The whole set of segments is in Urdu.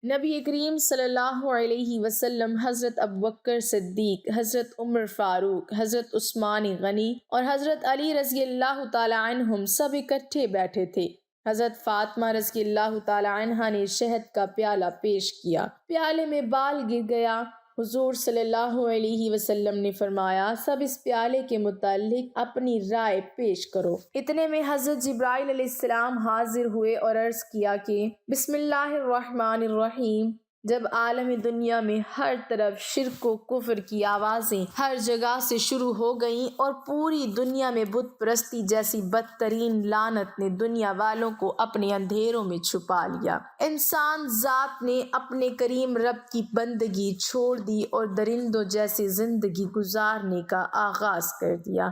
نبی کریم صلی اللہ علیہ وسلم حضرت ابوبکر صدیق، حضرت عمر فاروق، حضرت عثمان غنی اور حضرت علی رضی اللہ تعالی عنہم سب اکٹھے بیٹھے تھے۔ حضرت فاطمہ رضی اللہ تعالی عنہا نے شہد کا پیالہ پیش کیا، پیالے میں بال گر گیا۔ حضور صلی اللہ علیہ وسلم نے فرمایا، سب اس پیالے کے متعلق اپنی رائے پیش کرو۔ اتنے میں حضرت جبرائیل علیہ السلام حاضر ہوئے اور عرض کیا کہ بسم اللہ الرحمن الرحیم۔ جب عالم دنیا میں ہر طرف شرک و کفر کی آوازیں ہر جگہ سے شروع ہو گئیں اور پوری دنیا میں بت پرستی جیسی بدترین لعنت نے دنیا والوں کو اپنے اندھیروں میں چھپا لیا، انسان ذات نے اپنے کریم رب کی بندگی چھوڑ دی اور درندوں جیسی زندگی گزارنے کا آغاز کر دیا۔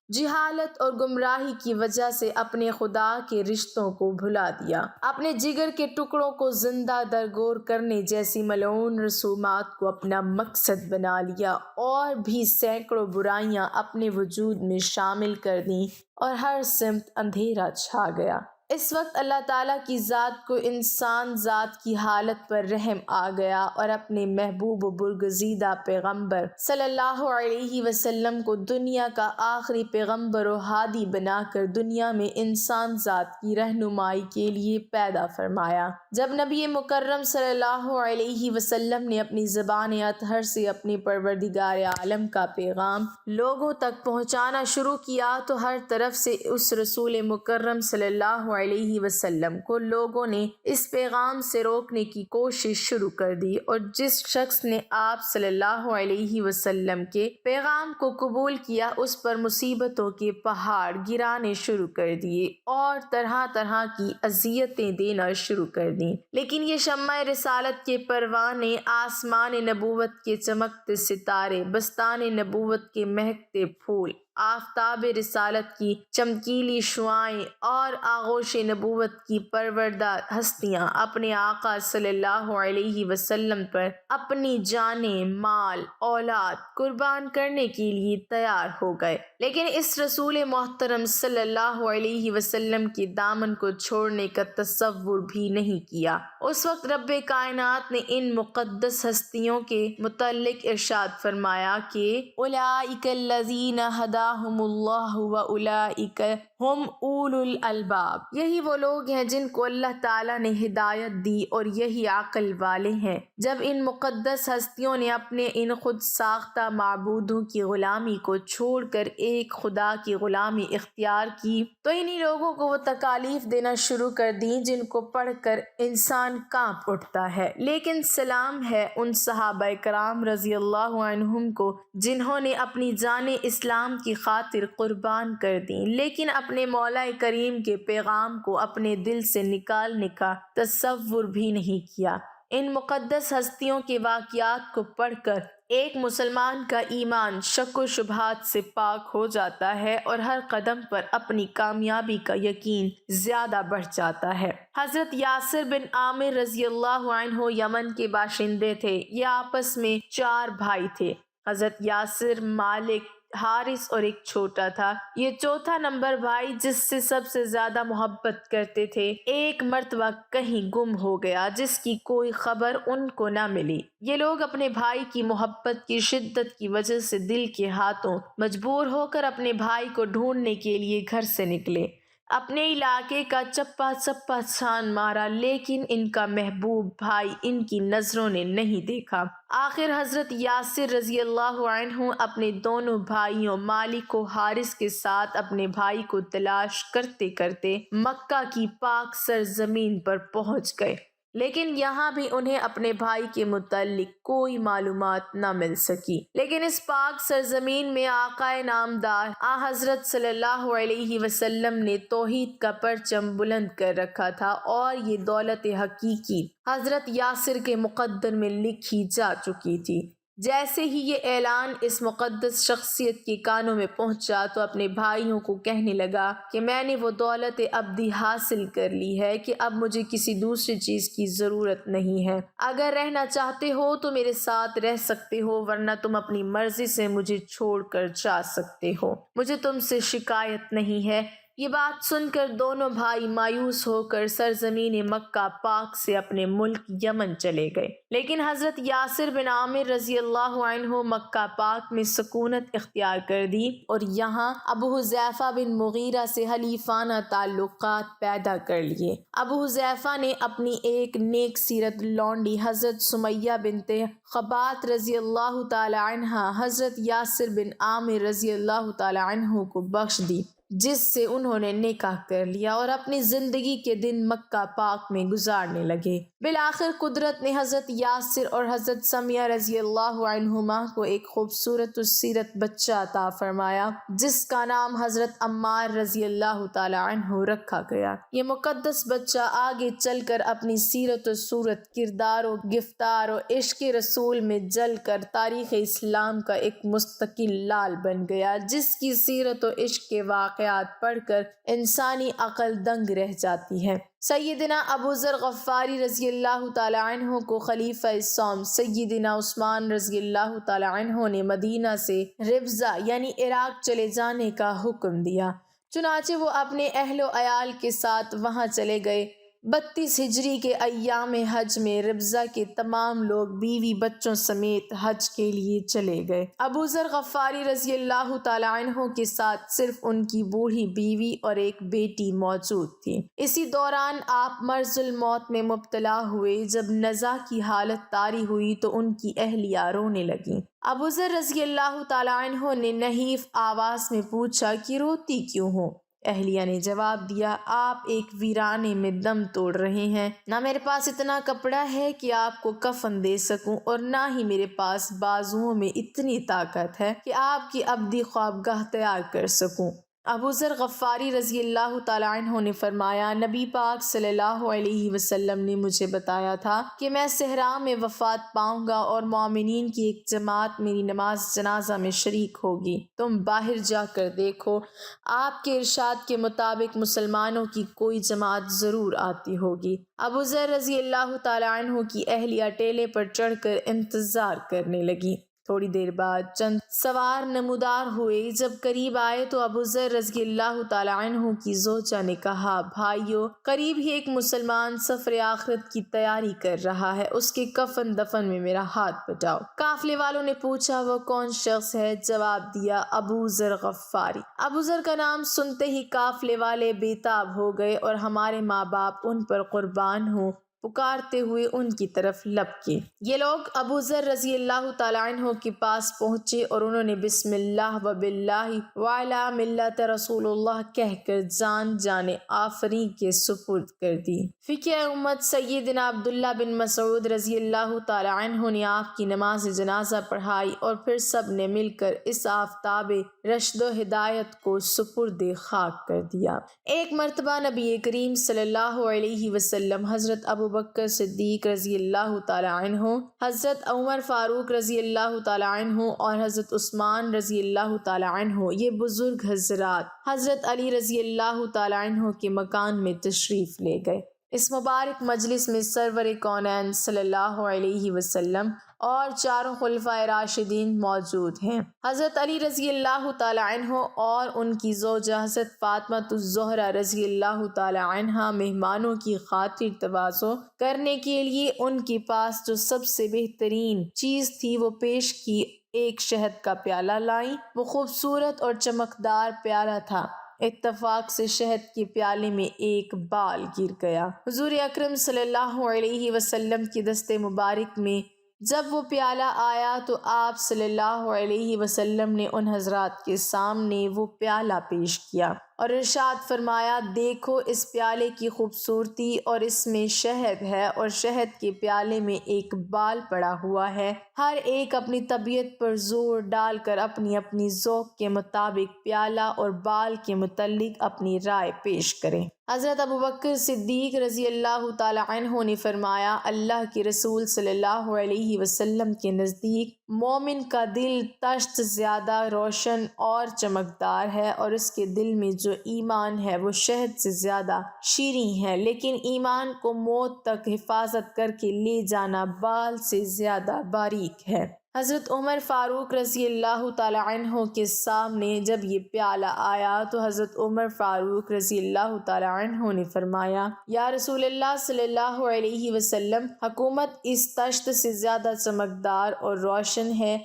جہالت اور گمراہی کی وجہ سے اپنے خدا کے رشتوں کو بھلا دیا، اپنے جگر کے ٹکڑوں کو زندہ درگور کرنے جیسی ملعون رسومات کو اپنا مقصد بنا لیا، اور بھی سینکڑوں برائیاں اپنے وجود میں شامل کر دیں اور ہر سمت اندھیرا چھا گیا۔ اس وقت اللہ تعالیٰ کی ذات کو انسان ذات کی حالت پر رحم آ گیا اور اپنے محبوب و برگزیدہ پیغمبر صلی اللہ علیہ وسلم کو دنیا کا آخری پیغمبر و ہادی بنا کر دنیا میں انسان ذات کی رہنمائی کے لیے پیدا فرمایا۔ جب نبی مکرم صلی اللہ علیہ وسلم نے اپنی زبان اطہر سے اپنی پروردگار عالم کا پیغام لوگوں تک پہنچانا شروع کیا تو ہر طرف سے اس رسول مکرم صلی اللہ علیہ وسلم کو لوگوں نے اس پیغام سے روکنے کی کوشش شروع کر دی، اور جس شخص نے آپ صلی اللہ علیہ وسلم کے پیغام کو قبول کیا اس پر مصیبتوں کے پہاڑ گرانے شروع کر دیے اور طرح طرح کی اذیتیں دینا شروع کر دیں۔ لیکن یہ شمع رسالت کے پروانے، آسمان نبوت کے چمکتے ستارے، بستان نبوت کے مہکتے پھول، آفتاب رسالت کی چمکیلی شعاعیں اور آغوش نبوت کی پروردہ ہستیاں اپنے آقا صلی اللہ علیہ وسلم پر اپنی جانیں، مال، اولاد قربان کرنے کے لیے تیار ہو گئے، لیکن اس رسول محترم صلی اللہ علیہ وسلم کے دامن کو چھوڑنے کا تصور بھی نہیں کیا۔ اس وقت رب کائنات نے ان مقدس ہستیوں کے متعلق ارشاد فرمایا کہ اولئک الذین ھداھم اللہ واولئک ھم اولو الالباب، یہی وہ لوگ ہیں جن کو اللہ تعالیٰ نے ہدایت دی اور یہی عقل والے ہیں۔ جب ان مقدس ہستیوں نے اپنے ان خود ساختہ معبودوں کی غلامی کو چھوڑ کر ایک خدا کی غلامی اختیار کی تو انہی لوگوں کو وہ تکالیف دینا شروع کر دیں جن کو پڑھ کر انسان کانپ اٹھتا ہے۔ لیکن سلام ہے ان صحابہ کرام رضی اللہ عنہم کو جنہوں نے اپنی جانیں اسلام کی خاطر قربان کر دیں، لیکن اپنے مولا کریم کے پیغام کو اپنے دل سے نکالنے کا تصور بھی نہیں کیا۔ ان مقدس ہستیوں کے واقعات کو پڑھ کر ایک مسلمان کا ایمان شک و شبہات سے پاک ہو جاتا ہے اور ہر قدم پر اپنی کامیابی کا یقین زیادہ بڑھ جاتا ہے۔ حضرت یاسر بن عامر رضی اللہ عنہ یمن کے باشندے تھے۔ یہ آپس میں 4 بھائی تھے۔ حضرت یاسر، مالک، حارث اور ایک چھوٹا تھا۔ یہ چوتھا نمبر بھائی جس سے سب سے زیادہ محبت کرتے تھے ایک مرتبہ کہیں گم ہو گیا جس کی کوئی خبر ان کو نہ ملی۔ یہ لوگ اپنے بھائی کی محبت کی شدت کی وجہ سے دل کے ہاتھوں مجبور ہو کر اپنے بھائی کو ڈھونڈنے کے لیے گھر سے نکلے، اپنے علاقے کا چپا چپا چھان مارا، لیکن ان کا محبوب بھائی ان کی نظروں نے نہیں دیکھا۔ آخر حضرت یاسر رضی اللہ عنہ اپنے دونوں بھائیوں مالک و حارث کے ساتھ اپنے بھائی کو تلاش کرتے کرتے مکہ کی پاک سرزمین پر پہنچ گئے، لیکن یہاں بھی انہیں اپنے بھائی کے متعلق کوئی معلومات نہ مل سکی۔ لیکن اس پاک سرزمین میں آقا نامدار حضرت صلی اللہ علیہ وسلم نے توحید کا پرچم بلند کر رکھا تھا، اور یہ دولت حقیقی حضرت یاسر کے مقدر میں لکھی جا چکی تھی۔ جیسے ہی یہ اعلان اس مقدس شخصیت کے کانوں میں پہنچا تو اپنے بھائیوں کو کہنے لگا کہ میں نے وہ دولت ابدی حاصل کر لی ہے کہ اب مجھے کسی دوسری چیز کی ضرورت نہیں ہے۔ اگر رہنا چاہتے ہو تو میرے ساتھ رہ سکتے ہو، ورنہ تم اپنی مرضی سے مجھے چھوڑ کر جا سکتے ہو۔ مجھے تم سے شکایت نہیں ہے، یہ بات سن کر دونوں بھائی مایوس ہو کر سرزمین مکہ پاک سے اپنے ملک یمن چلے گئے، لیکن حضرت یاسر بن عامر رضی اللہ عنہ مکہ پاک میں سکونت اختیار کر دی اور یہاں ابو حذیفہ بن مغیرہ سے حلیفانہ تعلقات پیدا کر لیے۔ ابو حذیفہ نے اپنی ایک نیک سیرت لونڈی حضرت سمیہ بنت خبات رضی اللہ تعالی عنہا حضرت یاسر بن عامر رضی اللہ تعالی عنہ کو بخش دی، جس سے انہوں نے نکاح کر لیا اور اپنی زندگی کے دن مکہ پاک میں گزارنے لگے۔ بالآخر قدرت نے حضرت یاسر اور حضرت سمیہ رضی اللہ عنہما کو ایک خوبصورت السیرت بچہ عطا فرمایا، جس کا نام حضرت عمار رضی اللہ تعالی عنہ رکھا گیا۔ یہ مقدس بچہ آگے چل کر اپنی سیرت و صورت، کردار و گفتار و عشق رسول میں جل کر تاریخ اسلام کا ایک مستقل لال بن گیا، جس کی سیرت و عشق کے واقعات پڑھ کر انسانی عقل دنگ رہ جاتی ہے۔ سیدنا ابو ذر غفاری رضی اللہ تعالی عنہ کو خلیفہ الصوم سیدنا عثمان رضی اللہ تعالی عنہ نے مدینہ سے ربضہ یعنی عراق چلے جانے کا حکم دیا، چنانچہ وہ اپنے اہل و عیال کے ساتھ وہاں چلے گئے۔ 32 ہجری کے ایام حج میں ربضہ کے تمام لوگ بیوی بچوں سمیت حج کے لیے چلے گئے۔ ابو ذر غفاری رضی اللہ تعالی عنہ کے ساتھ صرف ان کی بوڑھی بیوی اور ایک بیٹی موجود تھی۔ اسی دوران آپ مرض الموت میں مبتلا ہوئے۔ جب نزا کی حالت طاری ہوئی تو ان کی اہلیہ رونے لگیں۔ ابو ذر رضی اللہ تعالی عنہ نے نحیف آواز میں پوچھا کہ روتی کیوں ہو؟ اہلیہ نے جواب دیا، آپ ایک ویرانے میں دم توڑ رہے ہیں، نہ میرے پاس اتنا کپڑا ہے کہ آپ کو کفن دے سکوں اور نہ ہی میرے پاس بازوؤں میں اتنی طاقت ہے کہ آپ کی ابدی خوابگاہ تیار کر سکوں۔ ابو ذر غفاری رضی اللہ تعالی عنہ نے فرمایا، نبی پاک صلی اللہ علیہ وسلم نے مجھے بتایا تھا کہ میں صحرا میں وفات پاؤں گا اور مومنین کی ایک جماعت میری نماز جنازہ میں شریک ہوگی۔ تم باہر جا کر دیکھو، آپ کے ارشاد کے مطابق مسلمانوں کی کوئی جماعت ضرور آتی ہوگی۔ ابو ذر رضی اللہ تعالی عنہ کی اہلیہ ٹیلے پر چڑھ کر انتظار کرنے لگی۔ تھوڑی دیر بعد چند سوار نمودار ہوئے۔ جب قریب آئے تو ابو ذر رضی اللہ تعالی عنہ کی زوجہ نے کہا، بھائیو، قریب ہی ایک مسلمان سفر آخرت کی تیاری کر رہا ہے، اس کے کفن دفن میں میرا ہاتھ بٹاؤ۔ قافلے والوں نے پوچھا، وہ کون شخص ہے؟ جواب دیا، ابو ذر غفاری۔ ابو ذر کا نام سنتے ہی قافلے والے بے تاب ہو گئے اور ہمارے ماں باپ ان پر قربان ہوں پکارتے ہوئے ان کی طرف لپکے۔ یہ لوگ ابو ذر رضی اللہ تعالی عنہ کے پاس پہنچے اور انہوں نے بسم اللہ و باللہ وعلی ملت رسول اللہ کہہ کر جان آفرین کے سپرد کر دی۔ فقہ امت سیدنا عبداللہ بن مسعود رضی اللہ تعالی عنہ نے آپ کی نماز جنازہ پڑھائی اور پھر سب نے مل کر اس آفتاب رشد و ہدایت کو سپرد خاک کر دیا۔ ایک مرتبہ نبی کریم صلی اللہ علیہ وسلم حضرت ابو بکر صدیق رضی اللہ تعالی عنہ، حضرت عمر فاروق رضی اللہ تعالی عنہ اور حضرت عثمان رضی اللہ تعالی عنہ، یہ بزرگ حضرات حضرت علی رضی اللہ تعالی عنہ کے مکان میں تشریف لے گئے۔ اس مبارک مجلس میں سرور کونین صلی اللہ علیہ وسلم اور چاروں خلفائے راشدین موجود ہیں۔ حضرت علی رضی اللہ تعالی عنہ اور ان کی زوجہ حضرت فاطمہ الزہرا رضی اللہ تعالی عنہا مہمانوں کی خاطر تواضع کرنے کے لیے ان کے پاس جو سب سے بہترین چیز تھی وہ پیش کی۔ ایک شہد کا پیالہ لائیں۔ وہ خوبصورت اور چمکدار پیالہ تھا۔ اتفاق سے شہد کے پیالے میں ایک بال گر گیا۔ حضور اکرم صلی اللہ علیہ وسلم کے دست مبارک میں جب وہ پیالہ آیا تو آپ صلی اللہ علیہ وسلم نے ان حضرات کے سامنے وہ پیالہ پیش کیا اور ارشاد فرمایا، دیکھو اس پیالے کی خوبصورتی، اور اس میں شہد ہے اور شہد کے پیالے میں ایک بال پڑا ہوا ہے۔ ہر ایک اپنی طبیعت پر زور ڈال کر اپنی اپنی ذوق کے مطابق پیالہ اور بال کے متعلق اپنی رائے پیش کریں۔ حضرت ابو بکر صدیق رضی اللہ تعالی عنہ نے فرمایا، اللہ کے رسول صلی اللہ علیہ وسلم کے نزدیک مومن کا دل تشت زیادہ روشن اور چمکدار ہے، اور اس کے دل میں جو ایمان ہے وہ شہد سے زیادہ شیریں ہے، لیکن ایمان کو موت تک حفاظت کر کے لے جانا بال سے زیادہ باریک ہے۔ حضرت عمر فاروق رضی اللہ تعالی عنہ کے سامنے جب یہ پیالہ آیا تو حضرت عمر فاروق رضی اللہ تعالی عنہ نے فرمایا، یا رسول اللہ صلی اللہ علیہ وسلم، حکومت اس تشت سے زیادہ چمکدار اور روشن ہے،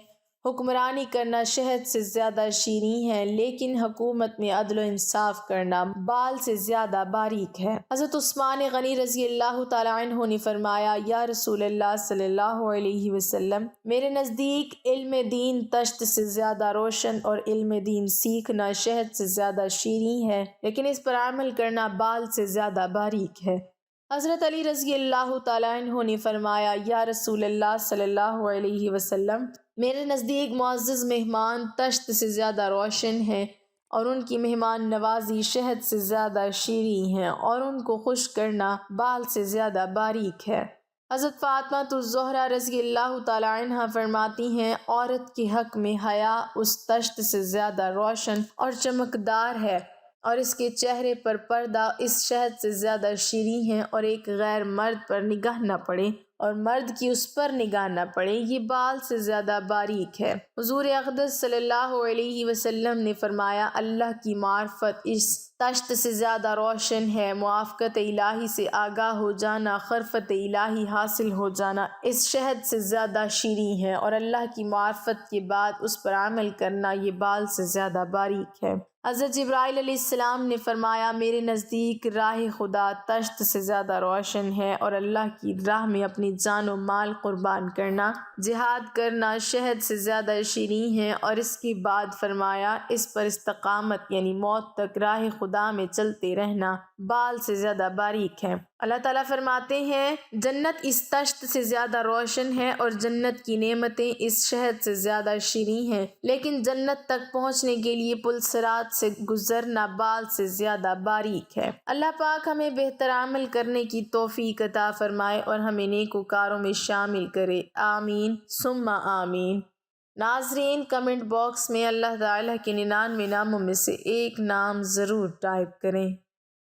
حکمرانی کرنا شہد سے زیادہ شیریں ہے، لیکن حکومت میں عدل و انصاف کرنا بال سے زیادہ باریک ہے۔ حضرت عثمان غنی رضی اللہ تعالی عنہ نے فرمایا، یا رسول اللہ صلی اللہ علیہ وسلم، میرے نزدیک علم دین تشت سے زیادہ روشن اور علم دین سیکھنا شہد سے زیادہ شیریں ہے، لیکن اس پر عمل کرنا بال سے زیادہ باریک ہے۔ حضرت علی رضی اللہ تعالی عنہ نے فرمایا، یا رسول اللہ صلی اللہ علیہ وسلم، میرے نزدیک معزز مہمان تشت سے زیادہ روشن ہیں اور ان کی مہمان نوازی شہد سے زیادہ شیریں ہے، اور ان کو خوش کرنا بال سے زیادہ باریک ہے۔ حضرت فاطمہ الزہرا رضی اللہ تعالی عنہ فرماتی ہیں، عورت کے حق میں حیا اس تشت سے زیادہ روشن اور چمکدار ہے، اور اس کے چہرے پر پردہ اس شہد سے زیادہ شیریں ہے، اور ایک غیر مرد پر نگاہ نہ پڑے اور مرد کی اس پر نگاہ نہ پڑے، یہ بال سے زیادہ باریک ہے۔ حضور اقدس صلی اللہ علیہ وسلم نے فرمایا، اللہ کی معرفت اس تشت سے زیادہ روشن ہے، موافقت الہی سے آگاہ ہو جانا، خرفت الہی حاصل ہو جانا اس شہد سے زیادہ شیریں ہے، اور اللہ کی معرفت کے بعد اس پر عمل کرنا یہ بال سے زیادہ باریک ہے۔ حضرت جبرائیل علیہ السلام نے فرمایا، میرے نزدیک راہ خدا تشت سے زیادہ روشن ہے، اور اللہ کی راہ میں اپنی جان و مال قربان کرنا، جہاد کرنا شہد سے زیادہ شیریں ہے، اور اس کے بعد فرمایا، اس پر استقامت یعنی موت تک راہ خدا میں چلتے رہنا بال سے زیادہ باریک ہے۔ اللہ تعالیٰ فرماتے ہیں، جنت اس تشت سے زیادہ روشن ہے اور جنت کی نعمتیں اس شہد سے زیادہ شیریں ہیں، لیکن جنت تک پہنچنے کے لیے پل صراط سے گزرنا بال سے زیادہ باریک ہے۔ اللہ پاک ہمیں بہتر عمل کرنے کی توفیق عطا فرمائے اور ہمیں نیکوکاروں میں شامل کرے، آمین ثم آمین۔ ناظرین، کمنٹ باکس میں اللہ تعالیٰ کے 99 ناموں میں سے ایک نام ضرور ٹائپ کریں۔